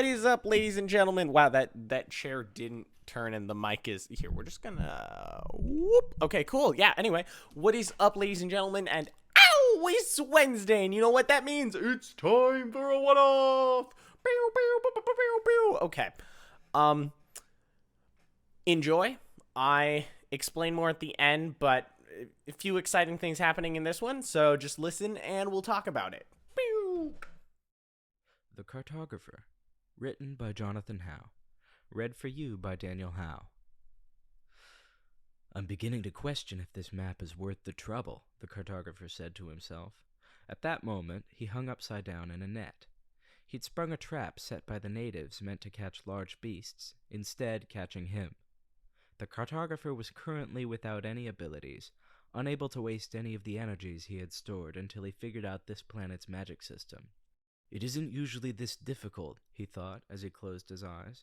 What is up, ladies and gentlemen? Wow, that chair didn't turn and the mic is here. We're just gonna whoop. Okay, cool. Yeah. Anyway, what is up, ladies and gentlemen? And ow, it's Wednesday, and you know what that means? It's time for a one-off. Pew, pew, pew, pew, pew, pew. Okay. Um. Enjoy. I explain more at the end, but a few exciting things happening in this one. So just listen, and we'll talk about it. Pew. The Cartographer, written by Jonathan Howe, read for you by Daniel Howe. I'm beginning to question if this map is worth the trouble, the cartographer said to himself. At that moment, he hung upside down in a net. He'd sprung a trap set by the natives meant to catch large beasts, instead catching him. The cartographer was currently without any abilities, unable to waste any of the energies he had stored until he figured out this planet's magic system. It isn't usually this difficult, he thought as he closed his eyes.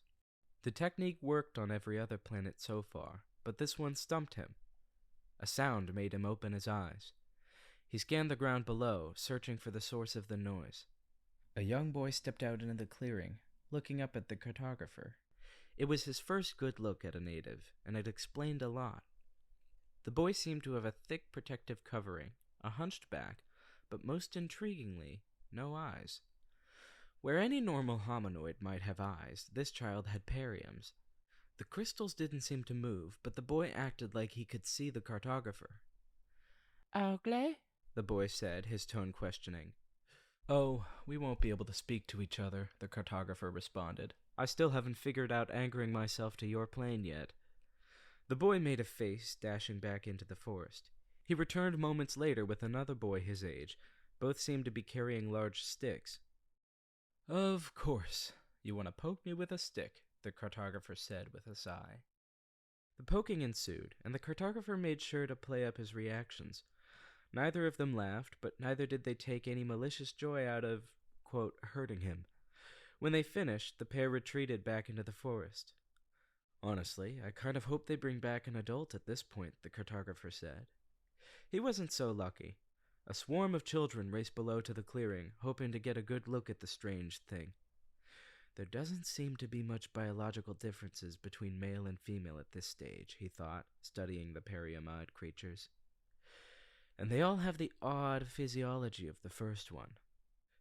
The technique worked on every other planet so far, but this one stumped him. A sound made him open his eyes. He scanned the ground below, searching for the source of the noise. A young boy stepped out into the clearing, looking up at the cartographer. It was his first good look at a native, and it explained a lot. The boy seemed to have a thick protective covering, a hunched back, but most intriguingly, no eyes. Where any normal hominoid might have eyes, this child had periums. The crystals didn't seem to move, but the boy acted like he could see the cartographer. "Augle?" the boy said, his tone questioning. "Oh, we won't be able to speak to each other," the cartographer responded. "I still haven't figured out anchoring myself to your plane yet." The boy made a face, dashing back into the forest. He returned moments later with another boy his age. Both seemed to be carrying large sticks. "Of course. You want to poke me with a stick," the cartographer said with a sigh. The poking ensued, and the cartographer made sure to play up his reactions. Neither of them laughed, but neither did they take any malicious joy out of, quote, hurting him. When they finished, the pair retreated back into the forest. "Honestly, I kind of hope they bring back an adult at this point," the cartographer said. He wasn't so lucky. A swarm of children raced below to the clearing, hoping to get a good look at the strange thing. There doesn't seem to be much biological differences between male and female at this stage, he thought, studying the perium-eyed creatures. And they all have the odd physiology of the first one.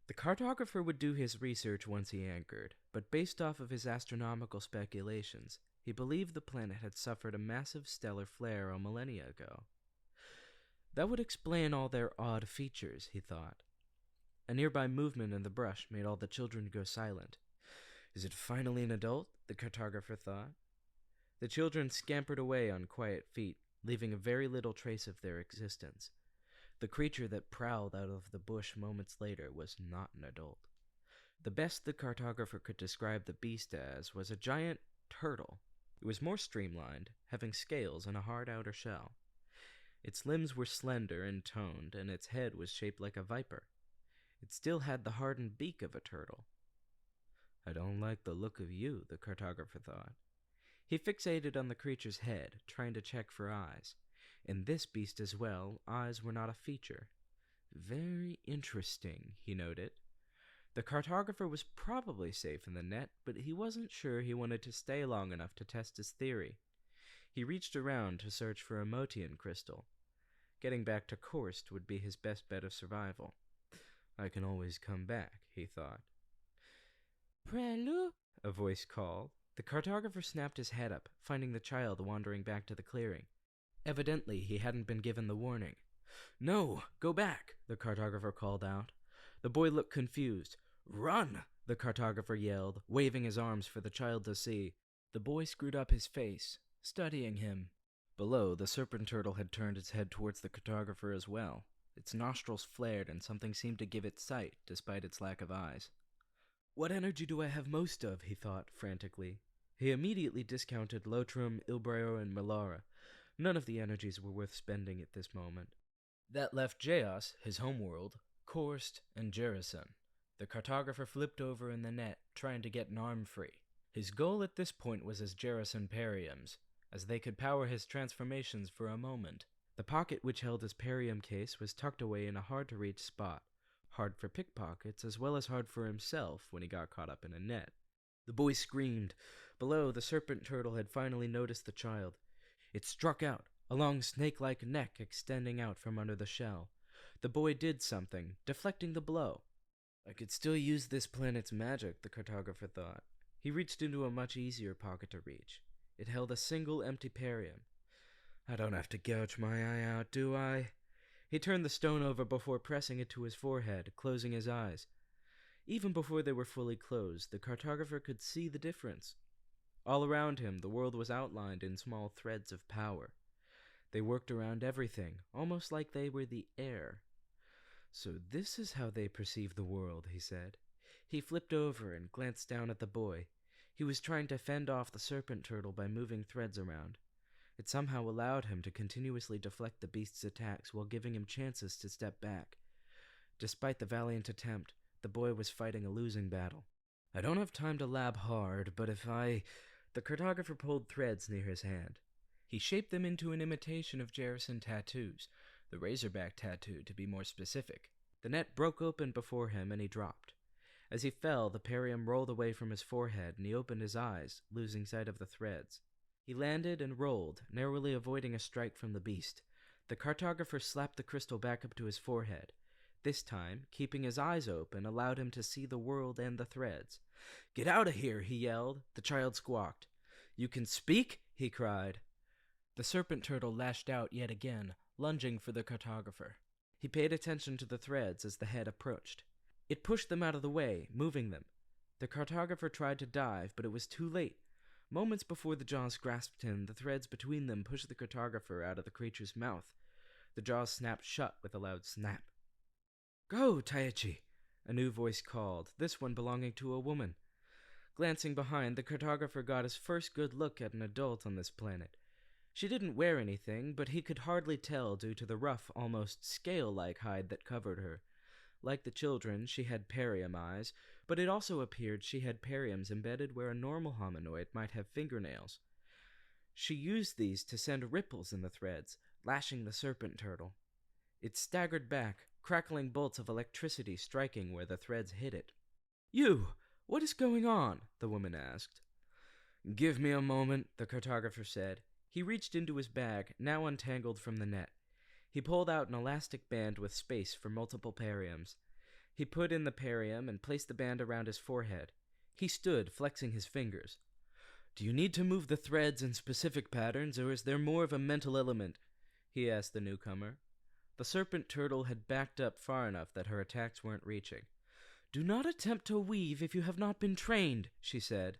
The cartographer would do his research once he anchored, but based off of his astronomical speculations, he believed the planet had suffered a massive stellar flare a millennia ago. That would explain all their odd features, he thought. A nearby movement in the brush made all the children go silent. Is it finally an adult? The cartographer thought. The children scampered away on quiet feet, leaving a very little trace of their existence. The creature that prowled out of the bush moments later was not an adult. The best the cartographer could describe the beast as was a giant turtle. It was more streamlined, having scales and a hard outer shell. Its limbs were slender and toned, and its head was shaped like a viper. It still had the hardened beak of a turtle. I don't like the look of you, the cartographer thought. He fixated on the creature's head, trying to check for eyes. In this beast as well, eyes were not a feature. Very interesting, he noted. The cartographer was probably safe in the net, but he wasn't sure he wanted to stay long enough to test his theory. He reached around to search for a Motian crystal. Getting back to Korst would be his best bet of survival. I can always come back, he thought. Prelu? A voice called. The cartographer snapped his head up, finding the child wandering back to the clearing. Evidently, he hadn't been given the warning. No, go back, the cartographer called out. The boy looked confused. Run, the cartographer yelled, waving his arms for the child to see. The boy screwed up his face, studying him. Below, the serpent turtle had turned its head towards the cartographer as well. Its nostrils flared and something seemed to give it sight, despite its lack of eyes. What energy do I have most of? He thought, frantically. He immediately discounted Lotrum, Ilbreo, and Melara. None of the energies were worth spending at this moment. That left Jaos, his homeworld, Korst, and Jerison. The cartographer flipped over in the net, trying to get an arm free. His goal at this point was his Jerison periums, as they could power his transformations for a moment. The pocket which held his perium case was tucked away in a hard-to-reach spot, hard for pickpockets as well as hard for himself when he got caught up in a net. The boy screamed. Below, the serpent turtle had finally noticed the child. It struck out, a long snake-like neck extending out from under the shell. The boy did something, deflecting the blow. I could still use this planet's magic, the cartographer thought. He reached into a much easier pocket to reach. It held a single empty perium. I don't have to gouge my eye out, do I? He turned the stone over before pressing it to his forehead, closing his eyes. Even before they were fully closed, the cartographer could see the difference. All around him, the world was outlined in small threads of power. They worked around everything, almost like they were the air. So this is how they perceive the world, he said. He flipped over and glanced down at the boy. He was trying to fend off the serpent turtle by moving threads around. It somehow allowed him to continuously deflect the beast's attacks while giving him chances to step back. Despite the valiant attempt, the boy was fighting a losing battle. I don't have time to lab hard, but if I... The cartographer pulled threads near his hand. He shaped them into an imitation of Jerison tattoos, the razorback tattoo to be more specific. The net broke open before him and he dropped. As he fell, the perium rolled away from his forehead and he opened his eyes, losing sight of the threads. He landed and rolled, narrowly avoiding a strike from the beast. The cartographer slapped the crystal back up to his forehead. This time, keeping his eyes open allowed him to see the world and the threads. "Get out of here," he yelled. The child squawked. "You can speak?" he cried. The serpent turtle lashed out yet again, lunging for the cartographer. He paid attention to the threads as the head approached. It pushed them out of the way, moving them. The cartographer tried to dive, but it was too late. Moments before the jaws grasped him, the threads between them pushed the cartographer out of the creature's mouth. The jaws snapped shut with a loud snap. "Go, Taichi!" a new voice called, this one belonging to a woman. Glancing behind, the cartographer got his first good look at an adult on this planet. She didn't wear anything, but he could hardly tell due to the rough, almost scale-like hide that covered her. Like the children, she had perium eyes, but it also appeared she had periums embedded where a normal hominoid might have fingernails. She used these to send ripples in the threads, lashing the serpent turtle. It staggered back, crackling bolts of electricity striking where the threads hit it. "You! What is going on?" the woman asked. "Give me a moment," the cartographer said. He reached into his bag, now untangled from the net. He pulled out an elastic band with space for multiple periums. He put in the perium and placed the band around his forehead. He stood, flexing his fingers. "Do you need to move the threads in specific patterns, or is there more of a mental element?" he asked the newcomer. The serpent turtle had backed up far enough that her attacks weren't reaching. "Do not attempt to weave if you have not been trained," she said.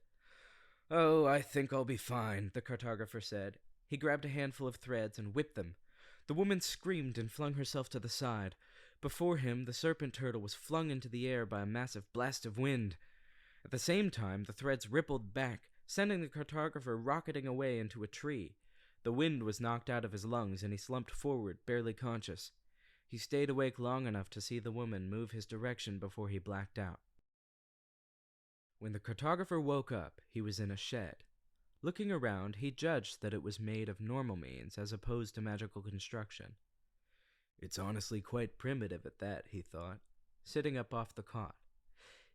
"Oh, I think I'll be fine," the cartographer said. He grabbed a handful of threads and whipped them. The woman screamed and flung herself to the side. Before him, the serpent turtle was flung into the air by a massive blast of wind. At the same time, the threads rippled back, sending the cartographer rocketing away into a tree. The wind was knocked out of his lungs, and he slumped forward, barely conscious. He stayed awake long enough to see the woman move his direction before he blacked out. When the cartographer woke up, he was in a shed. Looking around, he judged that it was made of normal means as opposed to magical construction. It's honestly quite primitive at that, he thought, sitting up off the cot.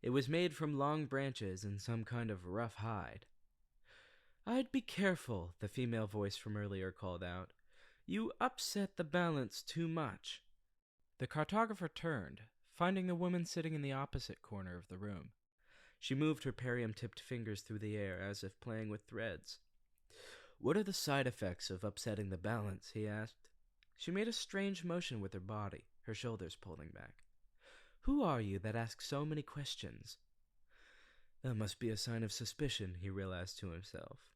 It was made from long branches and some kind of rough hide. "I'd be careful," the female voice from earlier called out. "You upset the balance too much." The cartographer turned, finding the woman sitting in the opposite corner of the room. She moved her perium-tipped fingers through the air as if playing with threads. "What are the side effects of upsetting the balance?" he asked. She made a strange motion with her body, her shoulders pulling back. "Who are you that asks so many questions?" That must be a sign of suspicion, he realized to himself.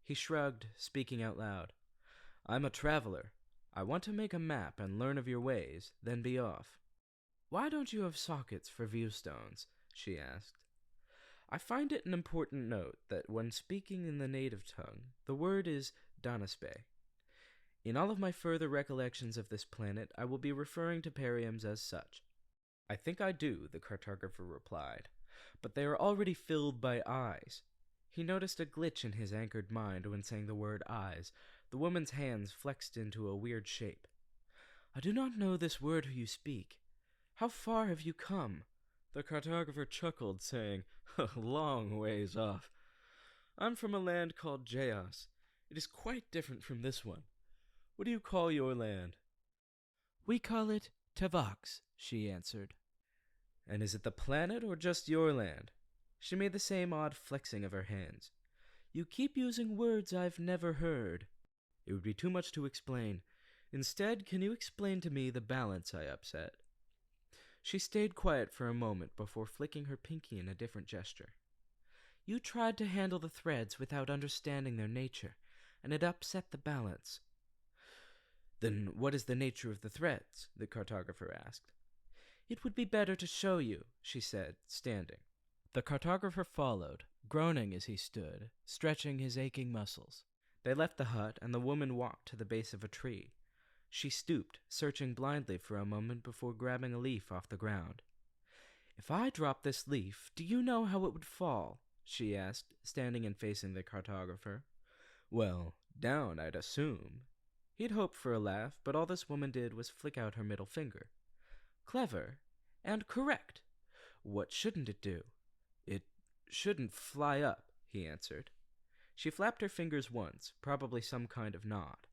He shrugged, speaking out loud. "I'm a traveler. I want to make a map and learn of your ways, then be off." "Why don't you have sockets for viewstones?" she asked. I find it an important note that when speaking in the native tongue, the word is Danaspe. In all of my further recollections of this planet, I will be referring to periums as such. "I think I do," the cartographer replied, "but they are already filled by eyes." He noticed a glitch in his anchored mind when saying the word eyes. The woman's hands flexed into a weird shape. "I do not know this word you speak. How far have you come?" The cartographer chuckled, saying, "A long ways off. I'm from a land called Jaos. It is quite different from this one. What do you call your land?" "We call it Tavox," she answered. "And is it the planet or just your land?" She made the same odd flexing of her hands. "You keep using words I've never heard." "It would be too much to explain. Instead, can you explain to me the balance I upset?" She stayed quiet for a moment before flicking her pinky in a different gesture. "You tried to handle the threads without understanding their nature, and it upset the balance." "Then what is the nature of the threads?" the cartographer asked. "It would be better to show you," she said, standing. The cartographer followed, groaning as he stood, stretching his aching muscles. They left the hut, and the woman walked to the base of a tree. She stooped, searching blindly for a moment before grabbing a leaf off the ground. "If I drop this leaf, do you know how it would fall?" she asked, standing and facing the cartographer. "Well, down, I'd assume." He'd hoped for a laugh, but all this woman did was flick out her middle finger. "Clever. And correct. What shouldn't it do?" "It shouldn't fly up," he answered. She flapped her fingers once, probably some kind of nod.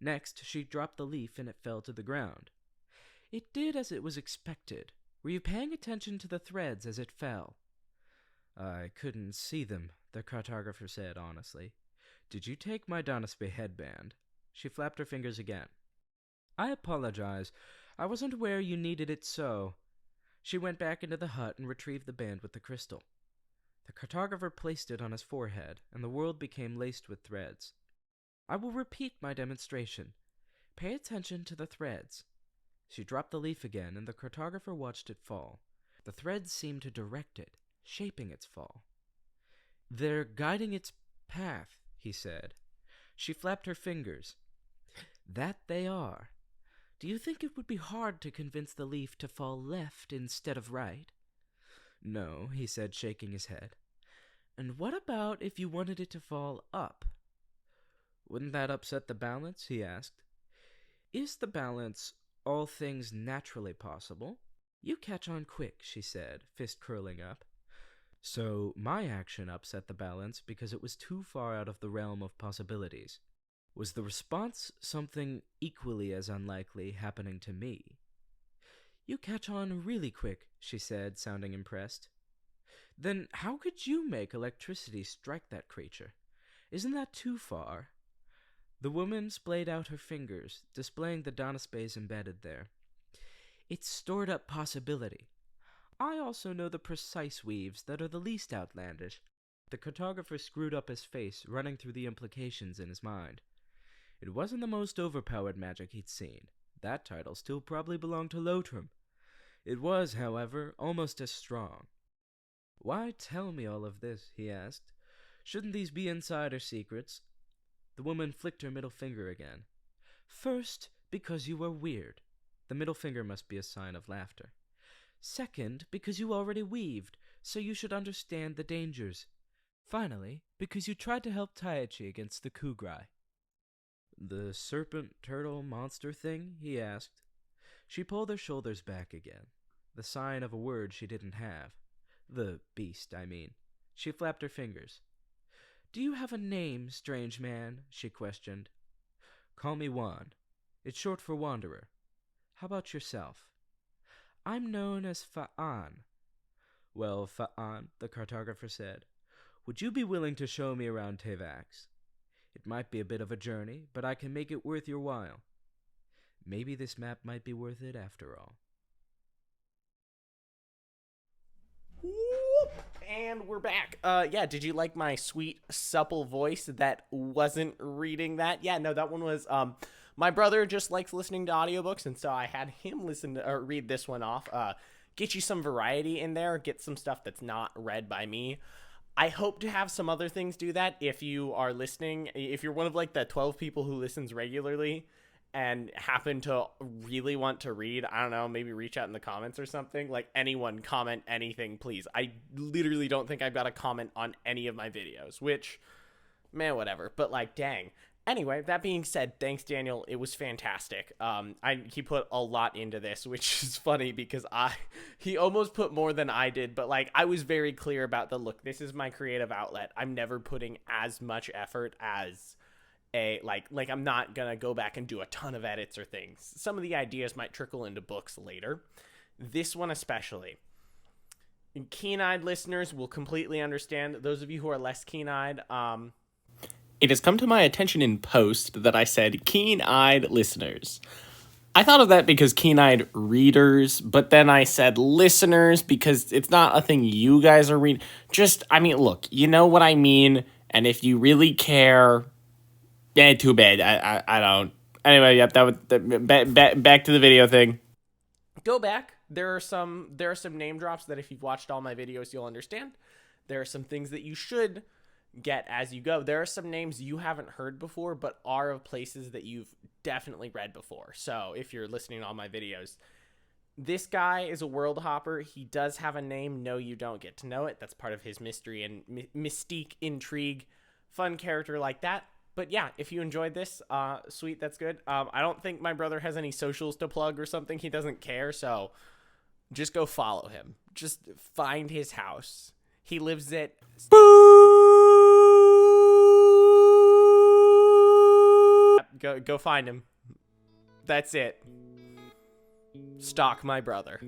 Next, she dropped the leaf and it fell to the ground. "It did as it was expected. Were you paying attention to the threads as it fell?" "I couldn't see them," the cartographer said honestly. "Did you take my Donaspe headband?" She flapped her fingers again. "I apologize. I wasn't aware you needed it so." She went back into the hut and retrieved the band with the crystal. The cartographer placed it on his forehead, and the world became laced with threads. "I will repeat my demonstration. Pay attention to the threads." She dropped the leaf again, and the cartographer watched it fall. The threads seemed to direct it, shaping its fall. "They're guiding its path," he said. She flapped her fingers. "That they are. Do you think it would be hard to convince the leaf to fall left instead of right?" "No," he said, shaking his head. "And what about if you wanted it to fall up?" "Wouldn't that upset the balance?" he asked. "Is the balance all things naturally possible?" "You catch on quick," she said, fist curling up. "So my action upset the balance because it was too far out of the realm of possibilities. Was the response something equally as unlikely happening to me?" "You catch on really quick," she said, sounding impressed. "Then how could you make electricity strike that creature? Isn't that too far?" The woman splayed out her fingers, displaying the Donaspace embedded there. "It's stored up possibility. I also know the precise weaves that are the least outlandish." The cartographer screwed up his face, running through the implications in his mind. It wasn't the most overpowered magic he'd seen. That title still probably belonged to Lotrum. It was, however, almost as strong. "Why tell me all of this?" he asked. "Shouldn't these be insider secrets?" The woman flicked her middle finger again. "First, because you were weird." The middle finger must be a sign of laughter. "Second, because you already weaved, so you should understand the dangers. Finally, because you tried to help Taichi against the Kugrai." "The serpent, turtle, monster thing?" he asked. She pulled her shoulders back again, the sign of a word she didn't have. "The beast, I mean." She flapped her fingers. "Do you have a name, strange man?" she questioned. "Call me Juan. It's short for wanderer. How about yourself?" "I'm known as Fa'an." "Well, Fa'an," the cartographer said, "would you be willing to show me around Tevax? It might be a bit of a journey, but I can make it worth your while. Maybe this map might be worth it after all." Whoop, and we're back. Yeah, did you like my sweet, supple voice that wasn't reading that? Yeah, no, that one was, my brother just likes listening to audiobooks, and so I had him read this one off. Get you some variety in there, get some stuff that's not read by me. I hope to have some other things do that. If you are listening, if you're one of like the 12 people who listens regularly and happen to really want to read, I don't know, maybe reach out in the comments or something. Like, anyone comment anything, please. I literally don't think I've got a comment on any of my videos, which, man, whatever. But like, dang. Anyway, that being said, thanks, Daniel. It was fantastic. He put a lot into this, which is funny because he almost put more than I did, but like I was very clear about look, this is my creative outlet. I'm never putting as much effort as like I'm not gonna go back and do a ton of edits or things. Some of the ideas might trickle into books later. This one especially. Keen-eyed listeners will completely understand. Those of you who are less keen-eyed, it has come to my attention in post that I said keen-eyed listeners. I thought of that because keen-eyed readers, but then I said listeners because it's not a thing you guys are reading. I mean, look, you know what I mean, and if you really care, too bad. I don't. Anyway, yep, back to the video thing. Go back. There are some name drops that if you've watched all my videos, you'll understand. There are some things that you should get as you go. There are some names you haven't heard before, but are of places that you've definitely read before. So if you're listening to all my videos, this guy is a world hopper. He does have a name. No, you don't get to know it. That's part of his mystery and mystique, intrigue, fun character like that. But yeah, if you enjoyed this, sweet, that's good. I don't think my brother has any socials to plug or something. He doesn't care, so just go follow him. Just find his house. He lives at... Go find him. That's it. Stalk my brother.